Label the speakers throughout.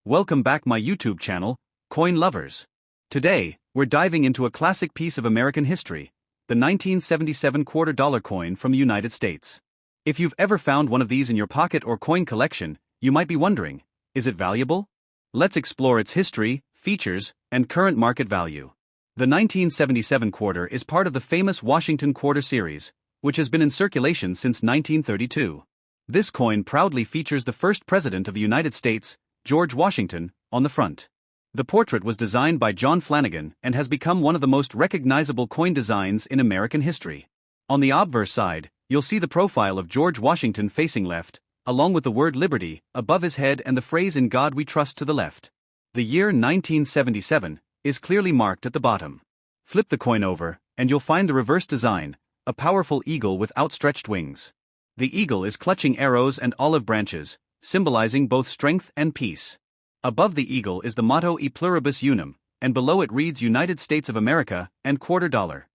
Speaker 1: Welcome back my YouTube channel, Coin Lovers. Today, we're diving into a classic piece of American history, the 1977 $quarter coin from the United States. If you've ever found one of these in your pocket or coin collection, you might be wondering, is it valuable? Let's explore its history, features, and current market value. The 1977 quarter is part of the famous Washington Quarter series, which has been in circulation since 1932. This coin proudly features the first president of the United States, George Washington, on the front. The portrait was designed by John Flanagan and has become one of the most recognizable coin designs in American history. On the obverse side, you'll see the profile of George Washington facing left, along with the word Liberty above his head and the phrase "In God We Trust" to the left. The year 1977 is clearly marked at the bottom. Flip the coin over, and you'll find the reverse design, a powerful eagle with outstretched wings. The eagle is clutching arrows and olive branches, symbolizing both strength and peace. Above the eagle is the motto E Pluribus Unum, and below it reads United States of America and $quarter.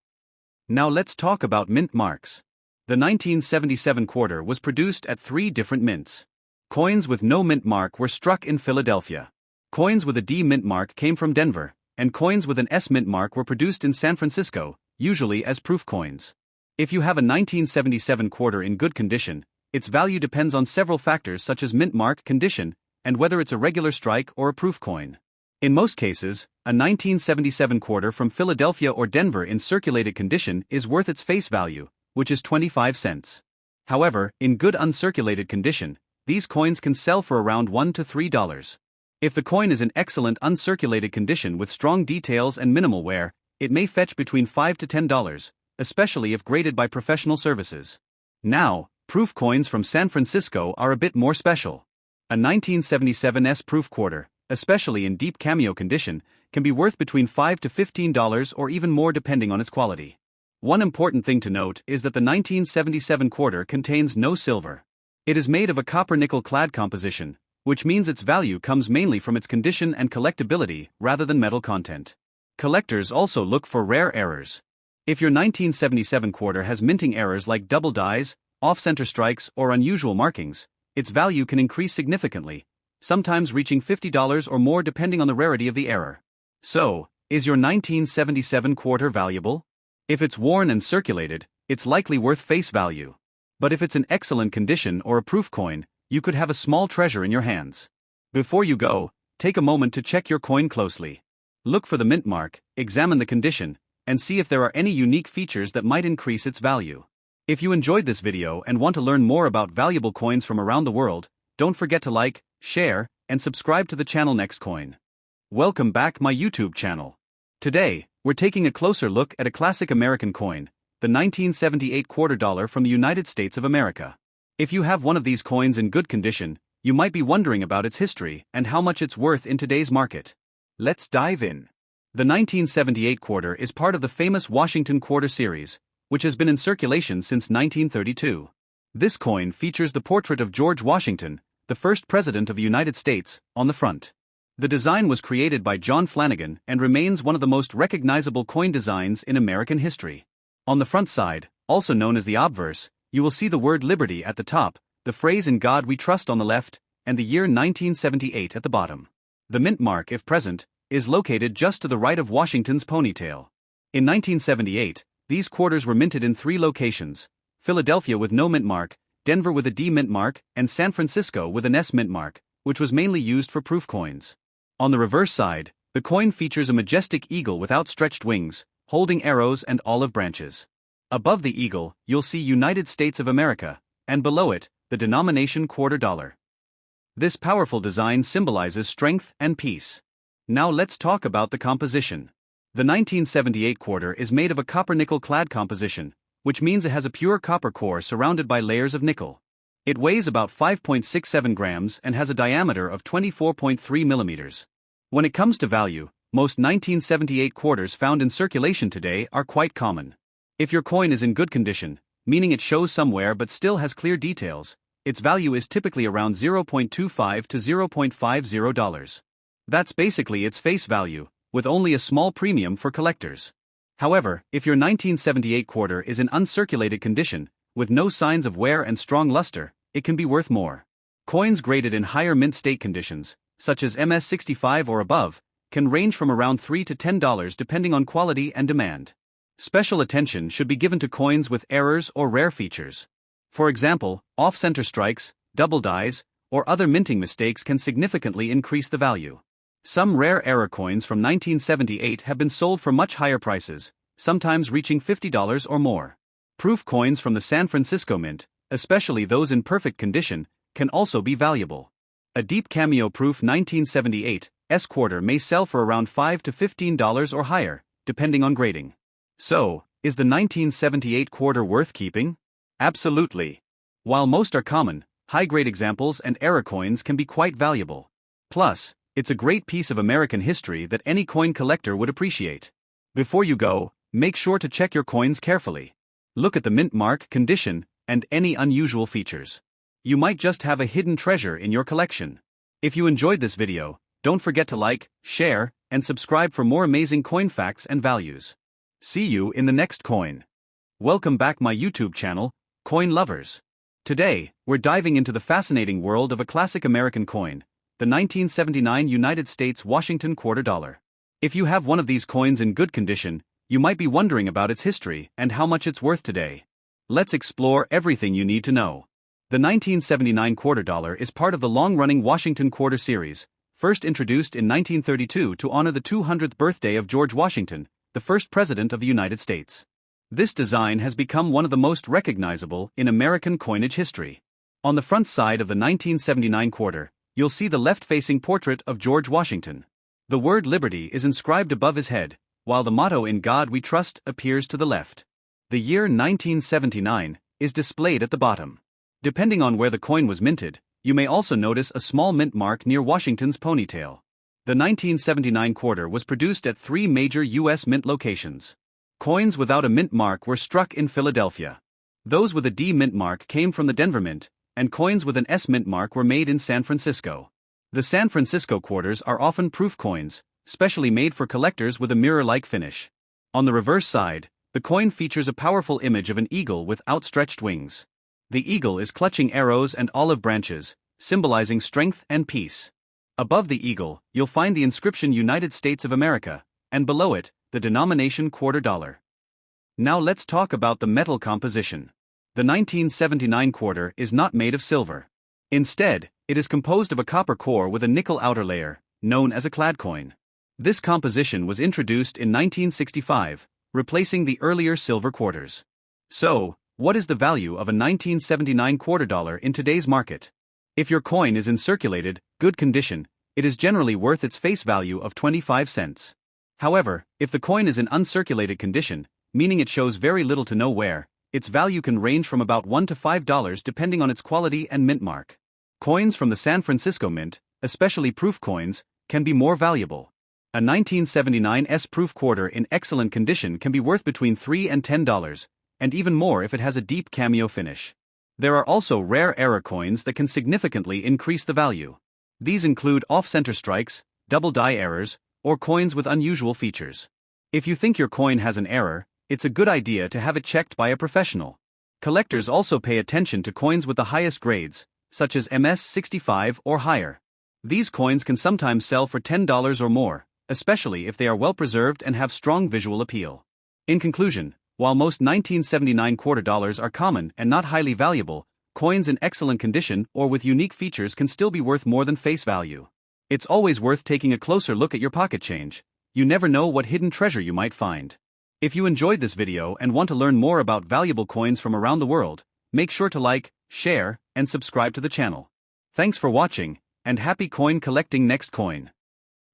Speaker 1: Now let's talk about mint marks. The 1977 quarter was produced at 3 different mints. Coins with no mint mark were struck in Philadelphia. Coins with a D mint mark came from Denver, and coins with an S mint mark were produced in San Francisco, usually as proof coins. If you have a 1977 quarter in good condition, its value depends on several factors such as mint mark condition, and whether it's a regular strike or a proof coin. In most cases, a 1977 quarter from Philadelphia or Denver in circulated condition is worth its face value, which is 25 cents. However, in good uncirculated condition, these coins can sell for around $1 to $3. If the coin is in excellent uncirculated condition with strong details and minimal wear, it may fetch between $5 to $10, especially if graded by professional services. Now, proof coins from San Francisco are a bit more special. A 1977 S proof quarter, especially in deep cameo condition, can be worth between $5 to $15 or even more depending on its quality. One important thing to note is that the 1977 quarter contains no silver. It is made of a copper-nickel clad composition, which means its value comes mainly from its condition and collectability rather than metal content. Collectors also look for rare errors. If your 1977 quarter has minting errors like double dies, off-center strikes, or unusual markings, its value can increase significantly, sometimes reaching $50 or more depending on the rarity of the error. So, is your 1977 quarter valuable? If it's worn and circulated, it's likely worth face value. But if it's in excellent condition or a proof coin, you could have a small treasure in your hands. Before you go, take a moment to check your coin closely. Look for the mint mark, examine the condition, and see if there are any unique features that might increase its value. If you enjoyed this video and want to learn more about valuable coins from around the world, don't forget to like, share, and subscribe to the channel Next Coin. Welcome back my YouTube channel. Today, we're taking a closer look at a classic American coin, the 1978 $quarter from the United States of America. If you have one of these coins in good condition, you might be wondering about its history and how much it's worth in today's market. Let's dive in. The 1978 quarter is part of the famous Washington Quarter series, which has been in circulation since 1932. This coin features the portrait of George Washington, the first president of the United States, on the front. The design was created by John Flanagan and remains one of the most recognizable coin designs in American history. On the front side, also known as the obverse, you will see the word Liberty at the top, the phrase "In God We Trust" on the left, and the year 1978 at the bottom. The mint mark, if present, is located just to the right of Washington's ponytail. In 1978, these quarters were minted in 3 locations: Philadelphia with no mint mark, Denver with a D mint mark, and San Francisco with an S mint mark, which was mainly used for proof coins. On the reverse side, the coin features a majestic eagle with outstretched wings, holding arrows and olive branches. Above the eagle, you'll see United States of America, and below it, the denomination $quarter. This powerful design symbolizes strength and peace. Now let's talk about the composition. The 1978 quarter is made of a copper-nickel clad composition, which means it has a pure copper core surrounded by layers of nickel. It weighs about 5.67 grams and has a diameter of 24.3 millimeters. When it comes to value, most 1978 quarters found in circulation today are quite common. If your coin is in good condition, meaning it shows some wear but still has clear details, its value is typically around $0.25 to $0.50. That's basically its face value, with only a small premium for collectors. However, if your 1978 quarter is in uncirculated condition, with no signs of wear and strong luster, it can be worth more. Coins graded in higher mint state conditions, such as MS-65 or above, can range from around $3 to $10 depending on quality and demand. Special attention should be given to coins with errors or rare features. For example, off-center strikes, double dies, or other minting mistakes can significantly increase the value. Some rare error coins from 1978 have been sold for much higher prices, sometimes reaching $50 or more. Proof coins from the San Francisco Mint, especially those in perfect condition, can also be valuable. A deep cameo proof 1978 S-quarter may sell for around $5 to $15 or higher, depending on grading. So, is the 1978 quarter worth keeping? Absolutely. While most are common, high-grade examples and error coins can be quite valuable. Plus, it's a great piece of American history that any coin collector would appreciate. Before you go, make sure to check your coins carefully. Look at the mint mark, condition, and any unusual features. You might just have a hidden treasure in your collection. If you enjoyed this video, don't forget to like, share, and subscribe for more amazing coin facts and values. See you in the next coin. Welcome back my YouTube channel, Coin Lovers. Today, we're diving into the fascinating world of a classic American coin, the 1979 United States Washington quarter dollar. If you have one of these coins in good condition, you might be wondering about its history and how much it's worth today. Let's explore everything you need to know. The 1979 quarter dollar is part of the long-running Washington quarter series, first introduced in 1932 to honor the 200th birthday of George Washington, the first president of the United States. This design has become one of the most recognizable in American coinage history. On the front side of the 1979 quarter, you'll see the left-facing portrait of George Washington. The word Liberty is inscribed above his head, while the motto "In God We Trust" appears to the left. The year 1979 is displayed at the bottom. Depending on where the coin was minted, you may also notice a small mint mark near Washington's ponytail. The 1979 quarter was produced at 3 major U.S. mint locations. Coins without a mint mark were struck in Philadelphia. Those with a D mint mark came from the Denver Mint, and coins with an S mint mark were made in San Francisco. The San Francisco quarters are often proof coins, specially made for collectors with a mirror-like finish. On the reverse side, the coin features a powerful image of an eagle with outstretched wings. The eagle is clutching arrows and olive branches, symbolizing strength and peace. Above the eagle, you'll find the inscription United States of America, and below it, the denomination quarter dollar. Now let's talk about the metal composition. The 1979 quarter is not made of silver. Instead, it is composed of a copper core with a nickel outer layer, known as a clad coin. This composition was introduced in 1965, replacing the earlier silver quarters. So, what is the value of a 1979 quarter dollar in today's market? If your coin is in circulated, good condition, it is generally worth its face value of 25 cents. However, if the coin is in uncirculated condition, meaning it shows very little to no wear, its value can range from about $1 to $5 depending on its quality and mint mark. Coins from the San Francisco Mint, especially proof coins, can be more valuable. A 1979 S-proof quarter in excellent condition can be worth between $3 and $10, and even more if it has a deep cameo finish. There are also rare error coins that can significantly increase the value. These include off-center strikes, double die errors, or coins with unusual features. If you think your coin has an error, it's a good idea to have it checked by a professional. Collectors also pay attention to coins with the highest grades, such as MS-65 or higher. These coins can sometimes sell for $10 or more, especially if they are well preserved and have strong visual appeal. In conclusion, while most 1979 quarter dollars are common and not highly valuable, coins in excellent condition or with unique features can still be worth more than face value. It's always worth taking a closer look at your pocket change. You never know what hidden treasure you might find. If you enjoyed this video and want to learn more about valuable coins from around the world, make sure to like, share, and subscribe to the channel. Thanks for watching, and happy coin collecting next coin.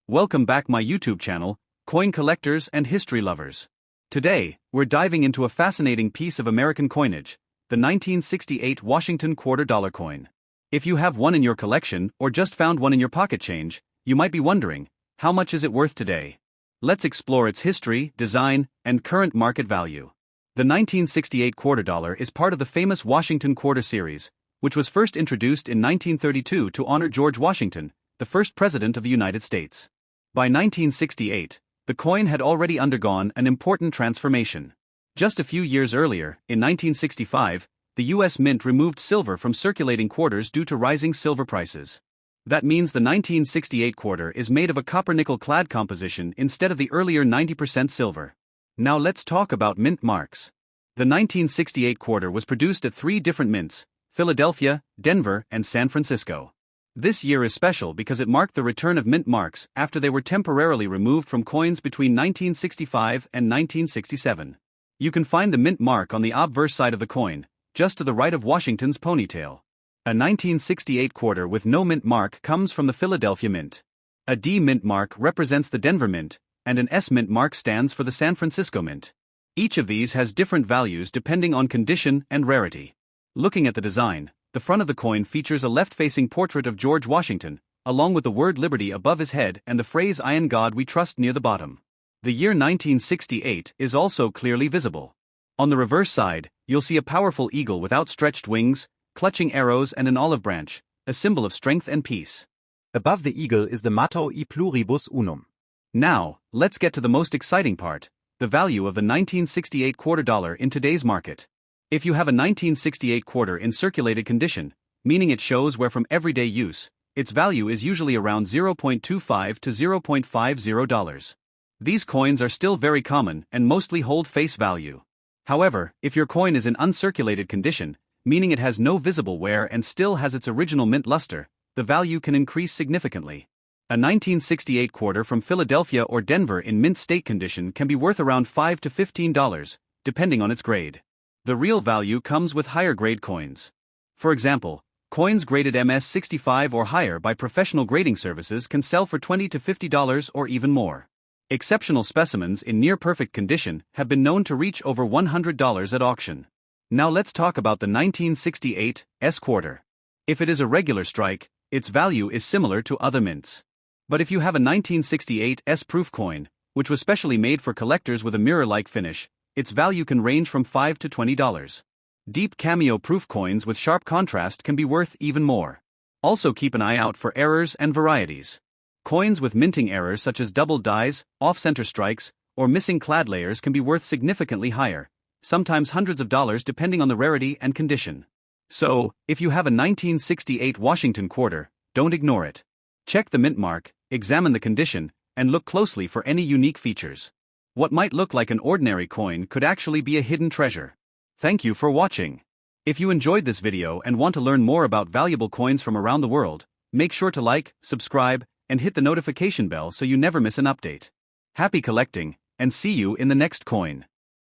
Speaker 1: Welcome back my YouTube channel, Coin Collectors and History Lovers. Today, we're diving into a fascinating piece of American coinage, the 1968 Washington quarter dollar coin. If you have one in your collection or just found one in your pocket change, you might be wondering, how much is it worth today? Let's explore its history, design, and current market value. The 1968 quarter dollar is part of the famous Washington quarter series, which was first introduced in 1932 to honor George Washington, the first president of the United States. By 1968, the coin had already undergone an important transformation. Just a few years earlier, in 1965, the U.S. Mint removed silver from circulating quarters due to rising silver prices. That means the 1968 quarter is made of a copper-nickel clad composition instead of the earlier 90% silver. Now let's talk about mint marks. The 1968 quarter was produced at 3 different mints: Philadelphia, Denver, and San Francisco. This year is special because it marked the return of mint marks after they were temporarily removed from coins between 1965 and 1967. You can find the mint mark on the obverse side of the coin, just to the right of Washington's ponytail. A 1968 quarter with no mint mark comes from the Philadelphia Mint. A D mint mark represents the Denver Mint, and an S mint mark stands for the San Francisco Mint. Each of these has different values depending on condition and rarity. Looking at the design, the front of the coin features a left-facing portrait of George Washington, along with the word Liberty above his head and the phrase "In God We Trust" near the bottom. The year 1968 is also clearly visible. On the reverse side, you'll see a powerful eagle with outstretched wings, clutching arrows and an olive branch, a symbol of strength and peace.
Speaker 2: Above the eagle is the motto E pluribus unum.
Speaker 1: Now, let's get to the most exciting part: the value of the 1968 quarter dollar in today's market. If you have a 1968 quarter in circulated condition, meaning it shows where from everyday use, its value is usually around $0.25 to $0.50. These coins are still very common and mostly hold face value. However, if your coin is in uncirculated condition, meaning it has no visible wear and still has its original mint luster, the value can increase significantly. A 1968 quarter from Philadelphia or Denver in mint state condition can be worth around $5 to $15, depending on its grade. The real value comes with higher grade coins. For example, coins graded MS-65 or higher by professional grading services can sell for $20 to $50 or even more. Exceptional specimens in near-perfect condition have been known to reach over $100 at auction. Now let's talk about the 1968 S quarter. If it is a regular strike, its value is similar to other mints. But if you have a 1968 S-proof coin, which was specially made for collectors with a mirror-like finish, its value can range from $5 to $20. Deep cameo-proof coins with sharp contrast can be worth even more. Also keep an eye out for errors and varieties. Coins with minting errors such as double dies, off-center strikes, or missing clad layers can be worth significantly higher, sometimes hundreds of dollars depending on the rarity and condition. So, if you have a 1968 Washington quarter, don't ignore it. Check the mint mark, examine the condition, and look closely for any unique features. What might look like an ordinary coin could actually be a hidden treasure. Thank you for watching. If you enjoyed this video and want to learn more about valuable coins from around the world, make sure to like, subscribe, and hit the notification bell so you never miss an update. Happy collecting, and see you in the next coin.